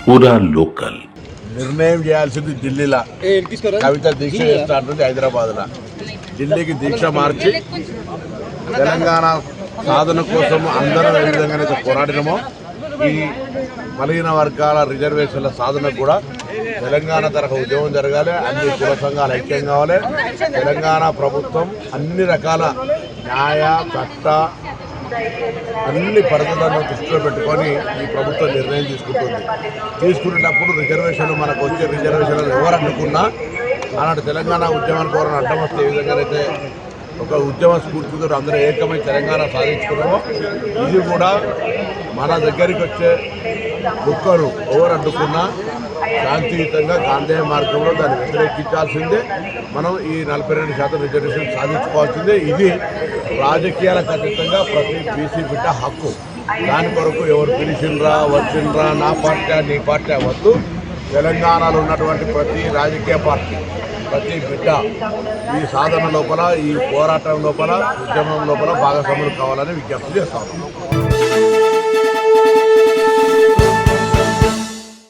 పూరా లోకల్ నిర్ణయం చేయాల్సింది ఢిల్లీలో. కవిత దీక్ష చేస్తా అంటుంది హైదరాబాద్లో. ఢిల్లీకి దీక్ష మార్చి తెలంగాణ సాధన కోసం అందరం ఏ విధంగానైతే పోరాడినమో ఈ బలహీన వర్గాల రిజర్వేషన్ల సాధనకు కూడా తెలంగాణ తరహా ఉద్యమం జరగాలి. అన్ని కుల సంఘాలు ఐక్యం కావాలి. తెలంగాణ ప్రభుత్వం అన్ని రకాల న్యాయ చట్ట అన్ని పరిస్థితులను దృష్టిలో పెట్టుకొని ఈ ప్రభుత్వం నిర్ణయం తీసుకునేటప్పుడు రిజర్వేషన్లు మనకు వచ్చే రిజర్వేషన్లు ఎవరు అడ్డుకున్నా అలాంటి తెలంగాణ ఉద్యమానికి ఎవరైనా అడ్డం వస్తే ఏ విధంగానైతే ఒక ఉద్యమ స్ఫూర్తితో అందరూ ఏకమై తెలంగాణ సాధించుకున్నామో ఇది కూడా మన దగ్గరికి వచ్చే ఒక్కరు ఎవరు అడ్డుకున్నా శాంతియుతంగా గాంధేయ మార్గంలో దాన్ని వ్యతిరేకించాల్సిందే. మనం ఈ 42% రిజర్వేషన్ సాధించుకోవాల్సిందే. ఇది రాజకీయాలకు అతీతంగా ప్రతి బీసీ బిడ్డ హక్కు. దాని కొరకు ఎవరు పిలిచిండ్రా వచ్చిండ్రా నా పార్టీ నీ పార్టీ అవ్వద్దు. తెలంగాణలో ఉన్నటువంటి ప్రతి రాజకీయ పార్టీ ప్రతి బిడ్డ ఈ సాధన లోపల ఈ పోరాటం లోపల ఉద్యమం లోపల భాగస్వాములు కావాలని విజ్ఞప్తి చేస్తాను.